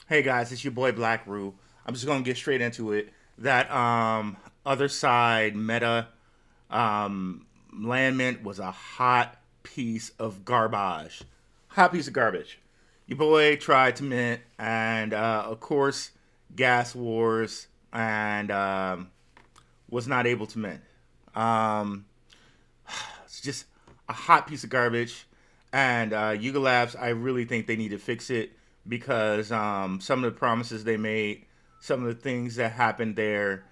Hey guys, it's your boy Blackrue. I'm just gonna get straight into it. That other side meta landment was a hot piece of garbage. Hot piece of garbage. Your boy tried to mint, and of course, gas wars, and was not able to mint. Um, it's just a hot piece of garbage. And Yuga Labs, I really think they need to fix it because some of the promises they made, some of the things that happened there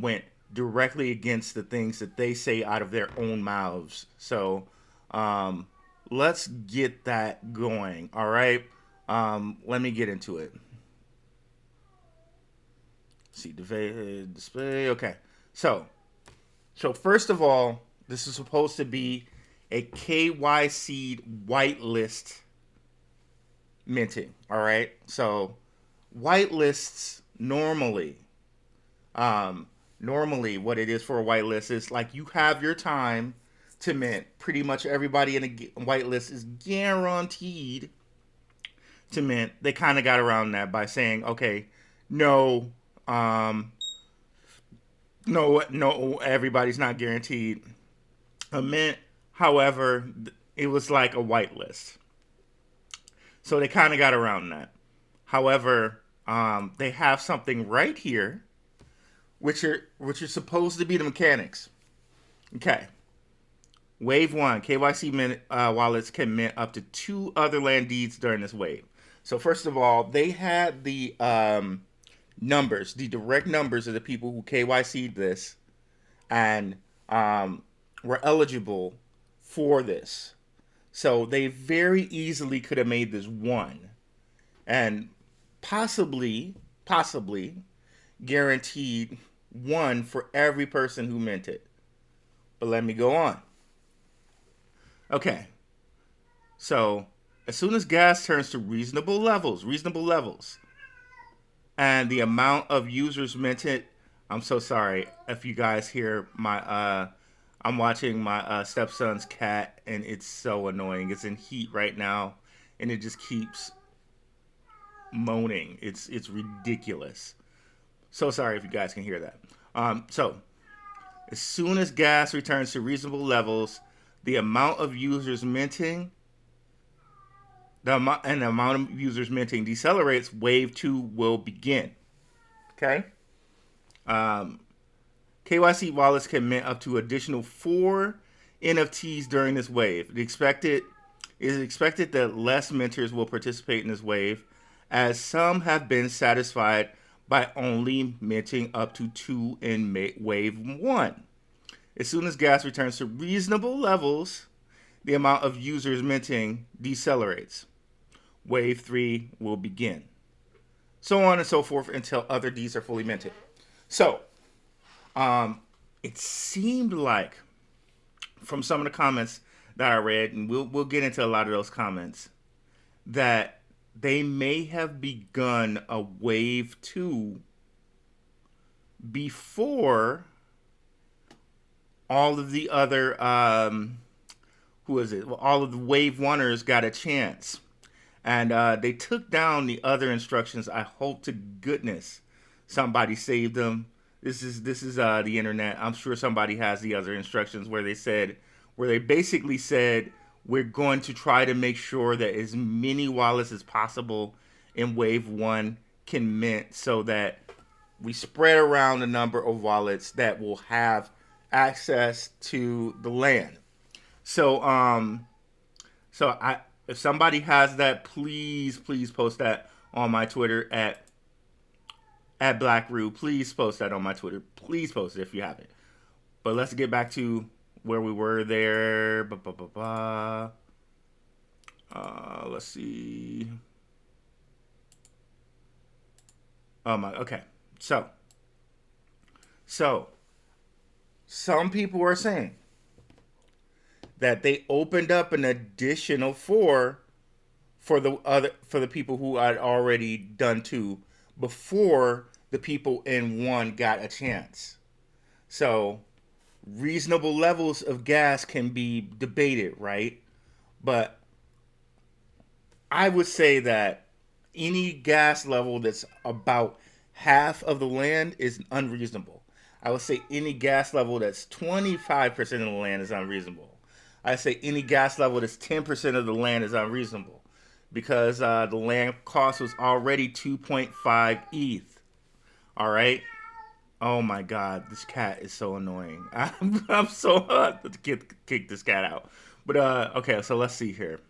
went directly against the things that they say out of their own mouths. So um, let's get that going. All right. Let me get into it. See, display. Okay. So, so first of all, this is supposed to be a KYC whitelist minting. All right. So whitelists normally what it is for a whitelist is like you have your time to mint. Pretty much everybody in a whitelist is guaranteed to mint. They kind of got around that by saying, okay, no, um, no, everybody's not guaranteed a mint. However, it was like a whitelist. So they kind of got around that. However, they have something right here, which are supposed to be the mechanics. Okay, wave one KYC wallets can mint up to two other land deeds during this wave. So first of all, they had the numbers, the direct numbers of the people who KYC'd this and were eligible for this. So they very easily could have made this one and possibly guaranteed one for every person who meant it. But let me go on. Okay, so as soon as gas turns to reasonable levels, and the amount of users minted, I'm so sorry if you guys hear my I'm watching my stepson's cat and it's so annoying. It's in heat right now and it just keeps moaning. It's ridiculous. So sorry if you guys can hear that. So as soon as gas returns to reasonable levels, the amount of users minting, the amount of users minting decelerates. Wave two will begin. Okay. Um, KYC wallets can mint up to additional 4 NFTs during this wave. It is expected that less minters will participate in this wave, as some have been satisfied by only minting up to 2 in wave one. As soon as gas returns to reasonable levels, the amount of users minting decelerates. Wave 3 will begin. So on and so forth until other Ds are fully minted. So, it seemed like from some of the comments that I read, and we'll get into a lot of those comments, that they may have begun a wave 2 before all of the other who is it? Well, all of the wave oneers got a chance, and they took down the other instructions. I hope to goodness somebody saved them. This is the internet. I'm sure somebody has the other instructions where they basically said we're going to try to make sure that as many wallets as possible in wave one can mint so that we spread around the number of wallets that will have access to the land. So I if somebody has that, please post that on my Twitter at Blackrue. Please post that on my Twitter. Please post it if you have it. But let's get back to where we were there. Let's see. Oh my. Okay. So some people are saying that they opened up an additional 4 for the people who had already done 2 before the people in 1 got a chance. So reasonable levels of gas can be debated, right? But I would say that any gas level that's about half of the land is unreasonable. I would say any gas level that's 25% of the land is unreasonable. I say any gas level that's 10% of the land is unreasonable because the land cost was already 2.5 ETH. All right. Oh my God, this cat is so annoying. I'm so hot to kick this cat out. But okay, so let's see here.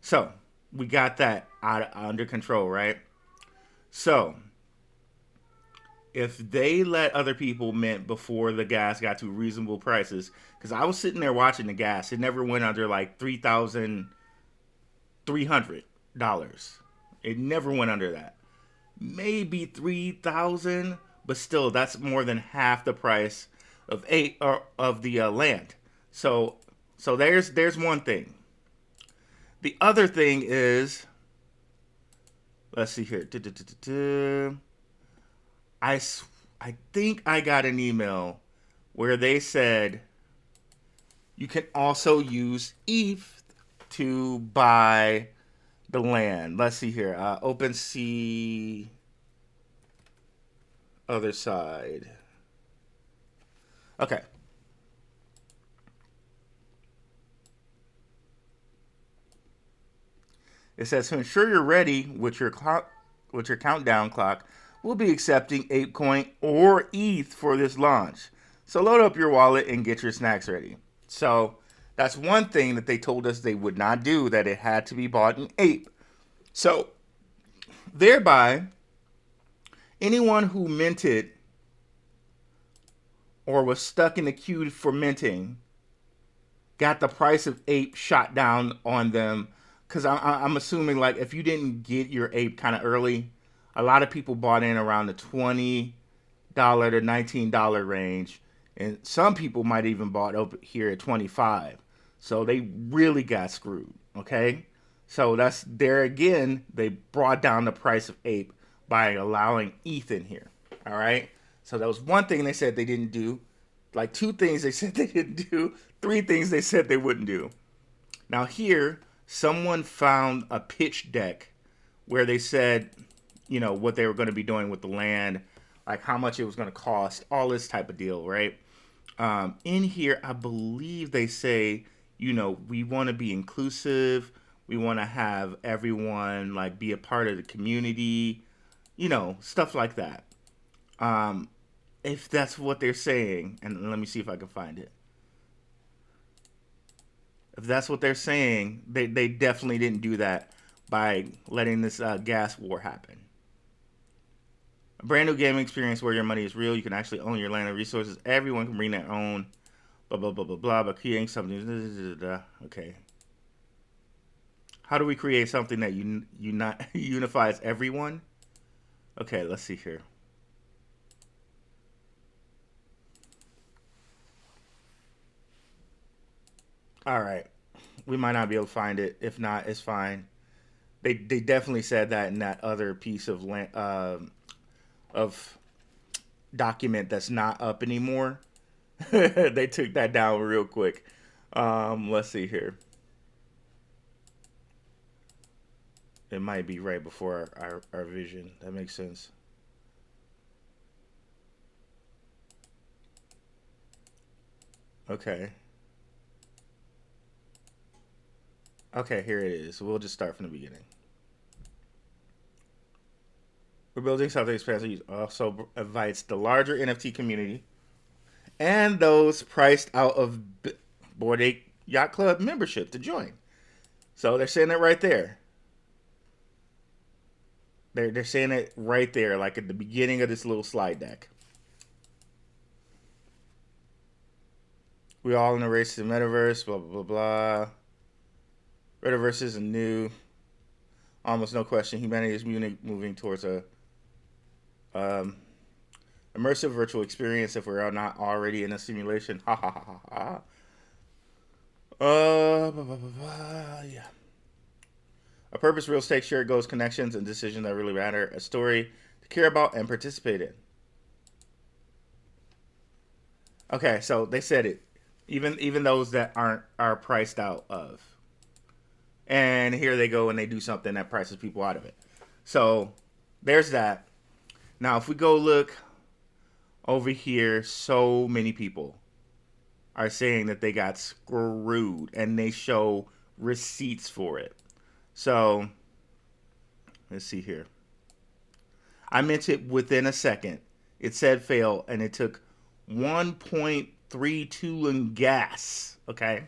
So we got that under control, right? So if they let other people mint before the gas got to reasonable prices, because I was sitting there watching the gas, it never went under like $3,300. It never went under that. Maybe 3,000, but still, that's more than half the price of the land. So there's one thing. The other thing is, let's see here. I think I got an email where they said you can also use ETH to buy the land. Let's see here. OpenSea Otherside. Okay. It says to ensure you're ready with your countdown clock, we'll be accepting ApeCoin or ETH for this launch. So load up your wallet and get your snacks ready. So that's one thing that they told us they would not do, that it had to be bought in Ape. So thereby, anyone who minted or was stuck in the queue for minting got the price of Ape shot down on them. Because I'm assuming, like, if you didn't get your Ape kind of early, a lot of people bought in around the $20 to $19 range. And some people might even bought up here at 25. So they really got screwed, okay? So that's there again, they brought down the price of Ape by allowing ETH in here, all right? So that was one thing they said they didn't do. Like 2 things they said they didn't do. 3 things they said they wouldn't do. Now here, someone found a pitch deck where they said, you know, what they were going to be doing with the land, like how much it was going to cost, all this type of deal, right? In here, I believe they say, you know, we want to be inclusive. We want to have everyone like be a part of the community, you know, stuff like that. If that's what they're saying, and let me see if I can find it. If that's what they're saying, they definitely didn't do that by letting this gas war happen. A brand new gaming experience where your money is real. You can actually own your land and resources. Everyone can bring their own. Blah blah blah blah blah. But creating something. Okay. How do we create something that unifies everyone? Okay, let's see here. All right. We might not be able to find it. If not, it's fine. They definitely said that in that other piece of of document that's not up anymore. They took that down real quick. Let's see here. It might be right before our vision. That makes sense. Okay. Okay, here it is. We'll just start from the beginning. We're building something expansive. Also invites the larger NFT community and those priced out of Bored Ape Yacht Club membership to join. So they're saying it right there. They're saying it right there, like at the beginning of this little slide deck. We all in a race to the metaverse. Blah blah blah blah. Metaverse isn't new. Almost no question. Humanity is moving towards a immersive virtual experience if we're not already in a simulation. Ha ha ha ha ha. Blah, blah, blah, blah. Yeah. A purpose, real stakes, shared goals, connections, and decisions that really matter. A story to care about and participate in. Okay, so they said it. Even those that are priced out of. And here they go and they do something that prices people out of it. So there's that. Now, if we go look over here, so many people are saying that they got screwed and they show receipts for it. So let's see here. I meant it within a second. It said fail and it took 1.32 in gas. Okay.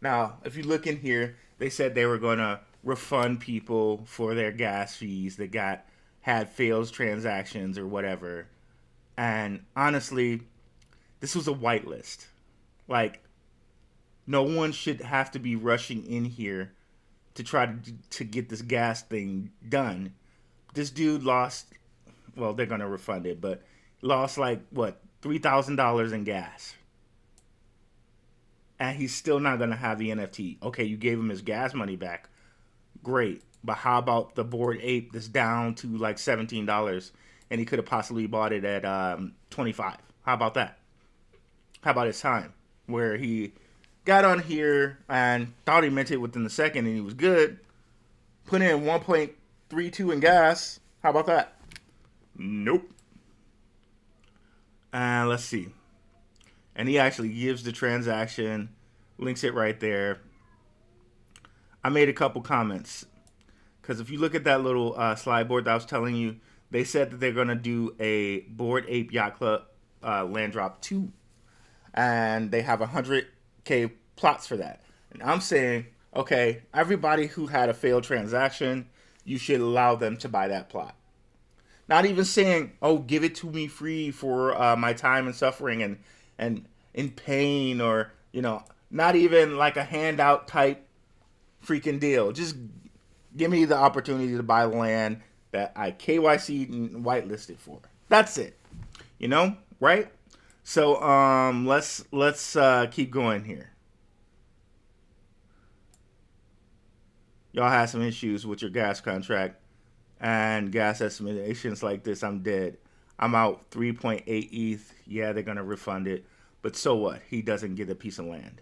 Now, if you look in here, they said they were going to refund people for their gas fees that had failed transactions or whatever. And honestly, this was a whitelist. Like, no one should have to be rushing in here to try to get this gas thing done. This dude lost, well, they're going to refund it, but lost like, what, $3,000 in gas. And he's still not going to have the NFT. Okay, you gave him his gas money back. Great. But how about the Bored Ape that's down to like $17 and he could have possibly bought it at $25? How about that? How about his time where he got on here and thought he meant it within the second and he was good, put in 1.32 in gas. How about that? Nope. And let's see. And he actually gives the transaction, links it right there. I made a couple comments because if you look at that little slide board that I was telling you, they said that they're going to do a Bored Ape Yacht Club land drop 2. And they have 100K plots for that. And I'm saying, okay, everybody who had a failed transaction, you should allow them to buy that plot. Not even saying, oh, give it to me free for my time and suffering and in pain, or, you know, not even like a handout type freaking deal. Just give me the opportunity to buy land that I KYC'd and whitelisted for. That's it. You know, right? So let's keep going here. Y'all had some issues with your gas contract and gas estimations like this. I'm dead. I'm out 3.8 ETH. Yeah, they're gonna refund it, but so what? He doesn't get a piece of land.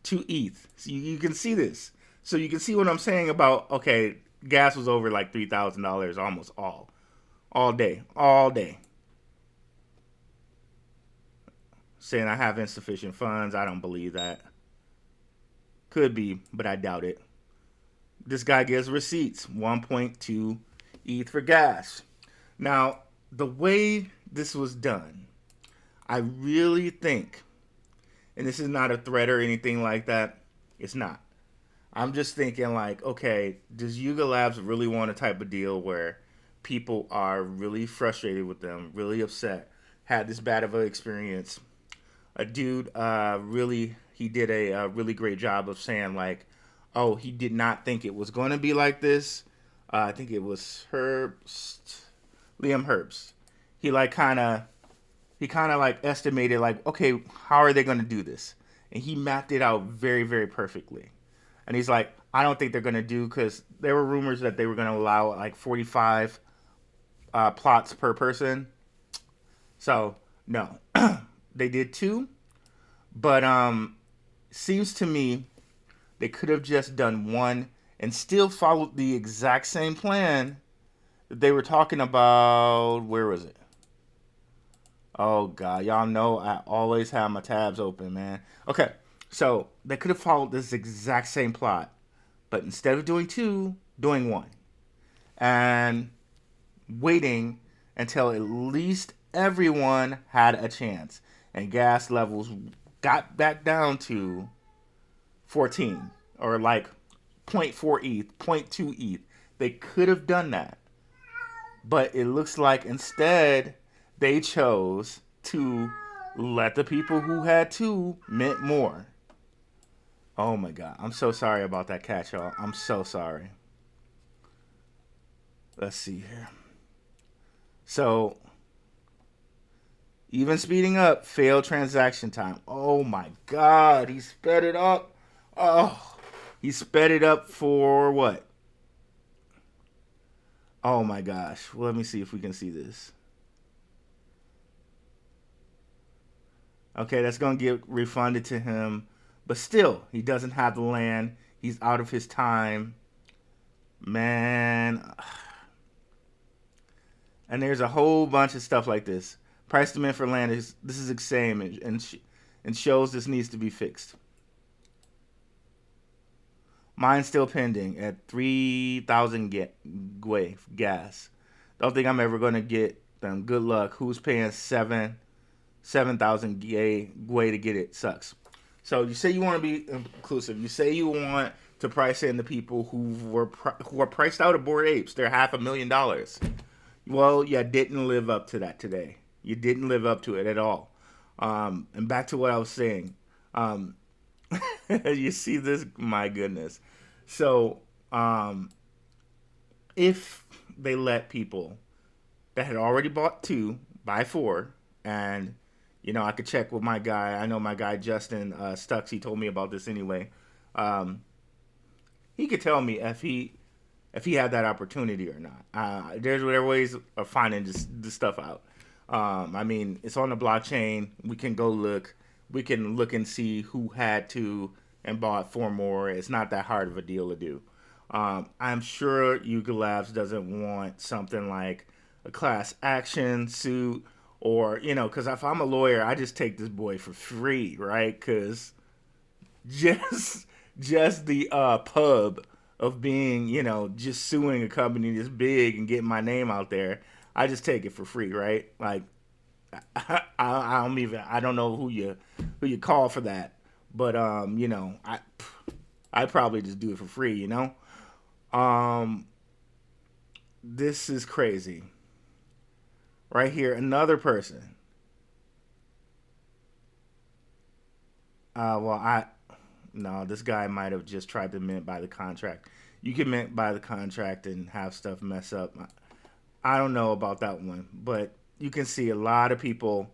To ETH. So you can see this. So you can see what I'm saying about, okay, gas was over like $3,000 almost all day. Saying I have insufficient funds. I don't believe that. Could be, but I doubt it. This guy gives receipts. 1.2 ETH for gas. Now, the way this was done, I really think, and this is not a threat or anything like that, it's not. I'm just thinking like, okay, does Yuga Labs really want a type of deal where people are really frustrated with them, really upset, had this bad of an experience? A dude he did a really great job of saying like, oh, he did not think it was going to be like this. I think it was Liam Herbst. He kind of like estimated like, okay, how are they going to do this? And he mapped it out very, very perfectly. And he's like, I don't think they're going to do, because there were rumors that they were going to allow like 45 plots per person. So no, they did 2, but seems to me they could have just done 1 and still followed the exact same plan that they were talking about. Where was it? Oh God, y'all know I always have my tabs open, man. Okay, so they could have followed this exact same plot, but instead of doing 2, doing 1, and waiting until at least everyone had a chance, and gas levels got back down to 14 or like 0.4 ETH, 0.2 ETH. They could have done that, but it looks like instead they chose to let the people who had 2 mint more. Oh my God, I'm so sorry about that cat, y'all. I'm so sorry. Let's see here. So, even speeding up, failed transaction time. Oh my God, he sped it up. Oh, he sped it up for what? Oh my gosh. Well, let me see if we can see this. Okay, that's going to get refunded to him. But still, he doesn't have the land. He's out of his time. Man. And there's a whole bunch of stuff like this. Price demand for land is this is insane and shows this needs to be fixed. Mine's still pending at 3,000 gwei gas. Don't think I'm ever going to get them. Good luck. Who's paying 7,000 gwei to get it? Sucks. So you say you want to be inclusive. You say you want to price in the people who are priced out of Bored Apes. They're $500,000. Well, you didn't live up to that today. You didn't live up to it at all. And back to what I was saying. You see this? My goodness. So, if they let people that had already bought 2 buy 4, and I could check with my guy. I know my guy Justin Stux. He told me about this anyway. He could tell me if he had that opportunity or not. There's ways of finding this stuff out. I mean, it's on the blockchain. We can go look. We can look and see who had to and bought 4 more. It's not that hard of a deal to do. I'm sure Yuga Labs doesn't want something like a class action suit or, because if I'm a lawyer, I just take this boy for free, right? Because just the pub of being, just suing a company this big and getting my name out there, I just take it for free, right? Like, I don't know who you call for that, but I probably just do it for free, This is crazy. Right here, another person. No, this guy might have just tried to mint by the contract. You can mint by the contract and have stuff mess up. I don't know about that one, but you can see a lot of people.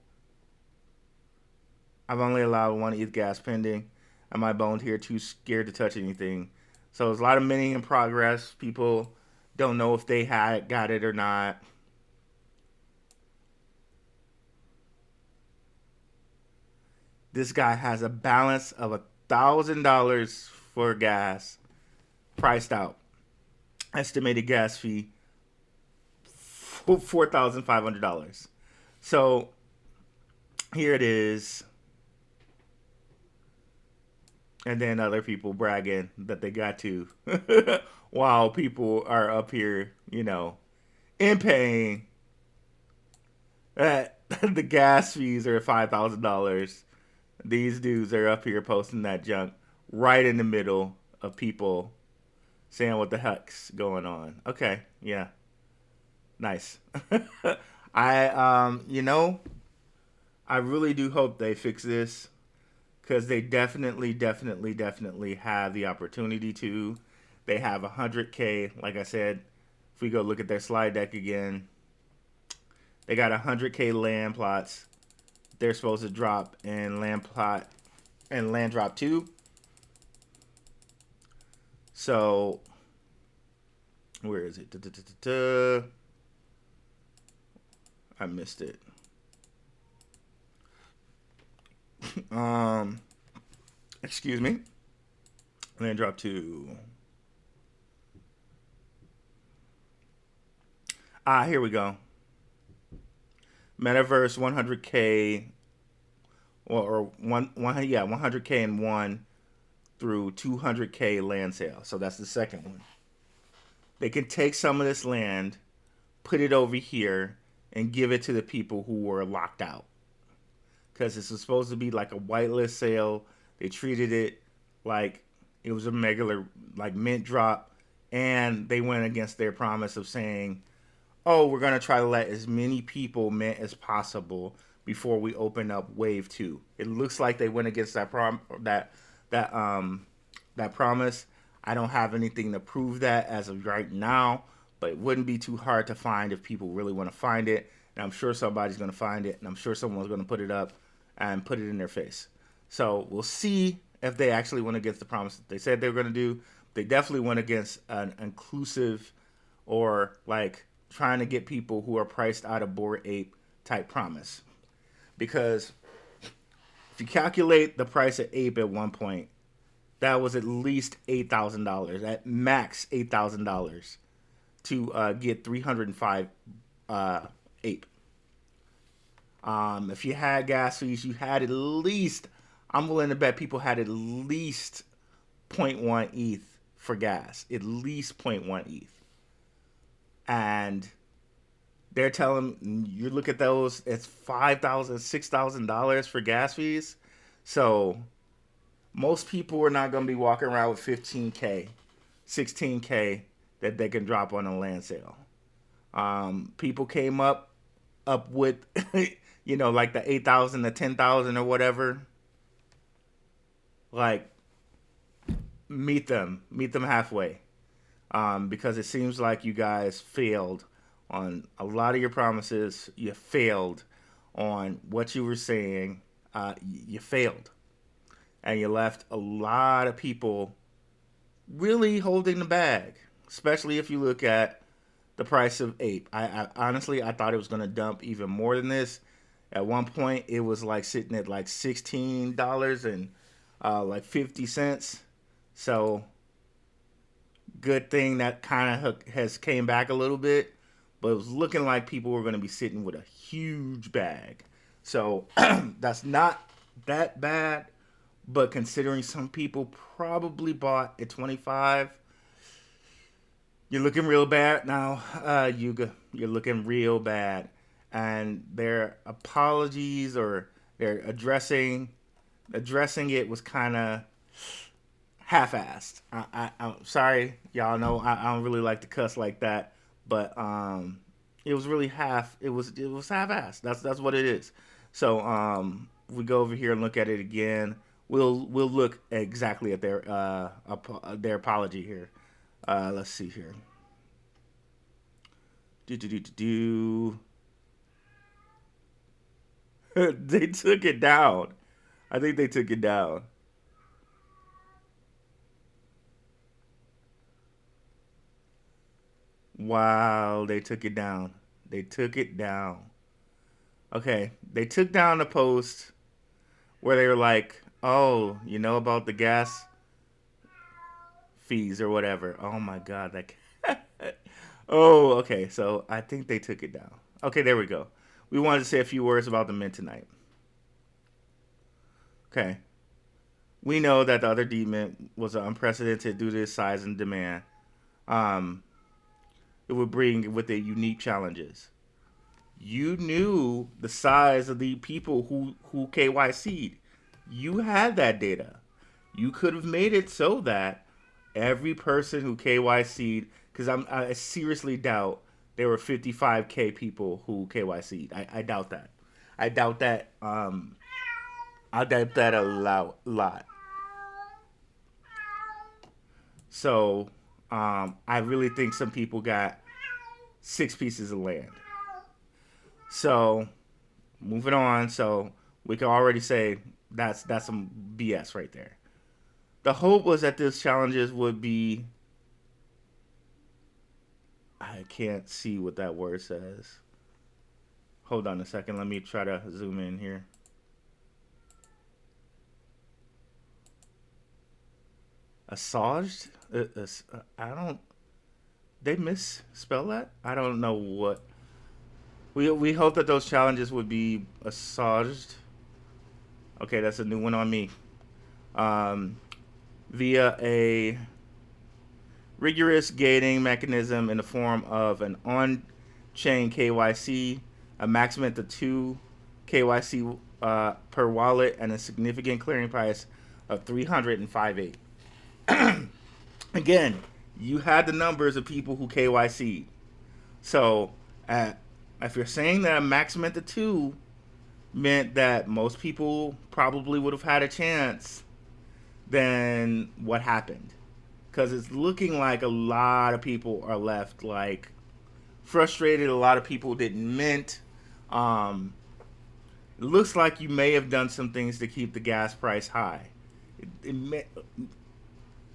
I've only allowed 1 ETH gas pending. Am I boned here? Too scared to touch anything. So there's a lot of minting in progress. People don't know if they got it or not. This guy has a balance of $1,000 for gas priced out. Estimated gas fee $4,500. So here it is. And then other people bragging that they got to while people are up here, in pain. The gas fees are $5,000. These dudes are up here posting that junk right in the middle of people saying what the heck's going on. Okay, yeah. Nice. I I really do hope they fix this because they definitely have the opportunity to. They have 100K, like I said. If we go look at their slide deck again, they got 100K land plots. They're supposed to drop in land plot and land drop 2. So where is it? I missed it. Excuse me. Land drop 2. Here we go. Metaverse 100K or 100K and 1 through 200K land sale. So that's the second one. They can take some of this land, put it over here, and give it to the people who were locked out. Because this was supposed to be like a whitelist sale. They treated it like it was a regular mint drop, and they went against their promise of saying, oh, we're going to try to let as many people mint as possible before we open up wave 2. It looks like they went against that promise. I don't have anything to prove that as of right now, but it wouldn't be too hard to find if people really want to find it. And I'm sure somebody's going to find it, and I'm sure someone's going to put it up and put it in their face. So we'll see if they actually went against the promise that they said they were going to do. They definitely went against an inclusive or trying to get people who are priced out of Bored Ape type promise. Because If you calculate the price of Ape at one point, that was at least $8,000, at max $8,000 to get 305 Ape. If you had gas fees, you had at least, I'm willing to bet people had at least 0.1 ETH for gas, at least 0.1 ETH. And they're telling you, look at those, it's $5,000, $6,000 for gas fees. So most people are not going to be walking around with 15K, 16K that they can drop on a land sale. People came up with, you know, like the 8,000 to 10,000 or whatever. Like, meet them halfway. Because it seems like you guys failed on a lot of your promises. You failed on what you were saying. You failed. And you left a lot of people really holding the bag, especially if you look at the price of Ape. I honestly, I thought it was going to dump even more than this. At one point, it was like sitting at like $16 and like 50 cents. So good thing that kind of has came back a little bit, but it was looking like people were going to be sitting with a huge bag. So that's not that bad, but considering some people probably bought at 25, you're looking real bad now, Yuga. You're looking real bad. And their apologies, or their addressing it was kind of half-assed. I'm sorry, y'all know I don't really like to cuss like that, but it was really it was half-assed. That's what it is. So we go over here and look at it again. We'll look exactly at their apology here. Let's see here. They took it down. I think they took it down. Wow, they took it down. They took it down. Okay, they took down the post where they were like, oh, you know about the gas fees or whatever. Oh my God, that. Oh, okay. So I think they took it down. Okay, there we go. We wanted to say a few words about the mint tonight. Okay. We know that the other D mint was unprecedented due to its size and demand. It would bring with it unique challenges. You knew the size of the people who KYC'd. You had that data. You could have made it so that every person who KYC'd, because I seriously doubt there were 55K people who KYC'd. I doubt that. I doubt that. I doubt that a lot. So I really think some people got 6 pieces of land. So moving on. So we can already say that's some BS right there. The hope was that these challenges would be, I can't see what that word says. Hold on a second. Let me try to zoom in here. Assuaged? I don't. They misspell that? I don't know what. We hope that those challenges would be assuaged. Okay, that's a new one on me. Via a rigorous gating mechanism in the form of an on-chain KYC, a maximum to 2 KYC per wallet, and a significant clearing price of 305.8. Again, you had the numbers of people who KYC'd. So if you're saying that a maximum to 2 meant that most people probably would have had a chance, then what happened? Because it's looking like a lot of people are left like frustrated. A lot of people didn't mint. It looks like you may have done some things to keep the gas price high.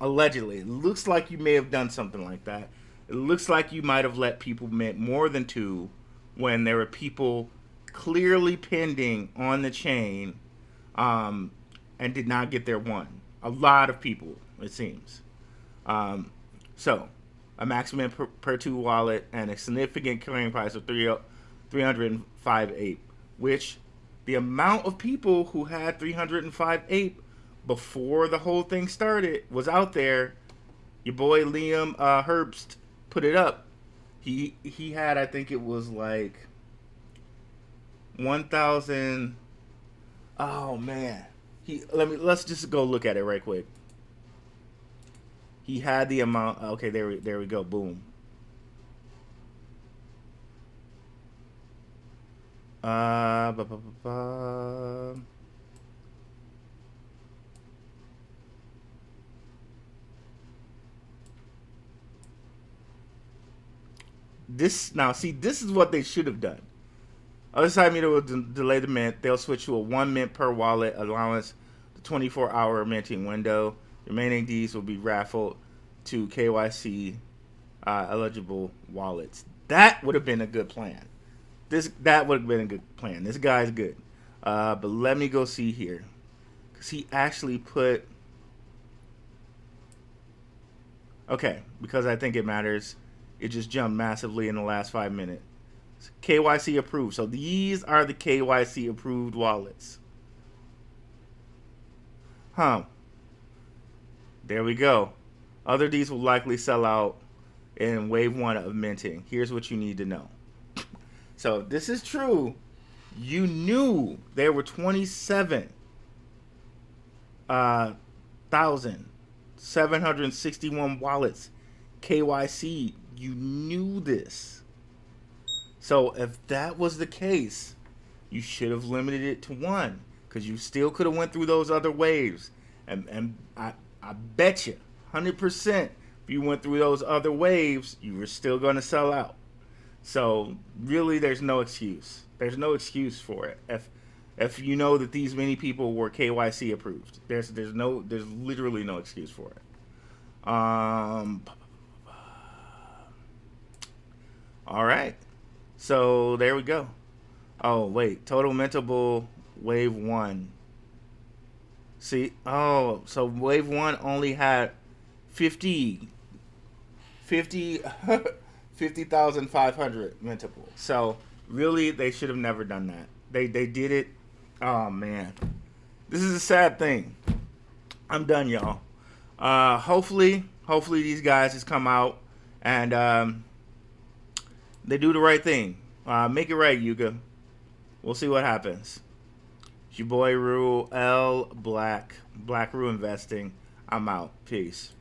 Allegedly, it looks like you may have done something like that. It looks like you might have let people mint more than 2 when there were people clearly pending on the chain and did not get their one. A lot of people, it seems. So, a maximum per two wallet and a significant clearing price of 305 ape, which the amount of people who had 305 ape before the whole thing started was out there. Your boy Liam Herbst put it up. He had, I think it was like 1,000. Oh man, let's just go look at it right quick. He had the amount. Okay, there we go. Boom. Ba, ba, ba, ba. This now, see, this is what they should have done. Otherside meter will delay the mint. They'll switch to a 1 mint per wallet allowance, the 24-hour minting window. Remaining Ds will be raffled to KYC eligible wallets. That would have been a good plan. That would have been a good plan. This guy's good. But let me go see here, because he actually put. Okay, because I think it matters. It just jumped massively in the last 5 minutes. KYC approved. So these are the KYC approved wallets. There we go. Other Ds will likely sell out in wave 1 of minting. Here's what you need to know. So if this is true, you knew there were 27,761 wallets KYC. You knew this. So if that was the case, you should have limited it to 1, because you still could have went through those other waves. And I bet you 100% if you went through those other waves, you were still going to sell out. So really, there's no excuse. There's no excuse for it. If you know that these many people were KYC approved, there's literally no excuse for it. All right. So there we go. Oh wait, total mintable wave 1. See, so wave 1 only had 50,500 mintable. So really, they should have never done that. They did it. Oh man, this is a sad thing. I'm done, y'all. Hopefully these guys just come out and they do the right thing. Make it right, Yuga. We'll see what happens. It's your boy Ruell Blackrue Investing. I'm out. Peace.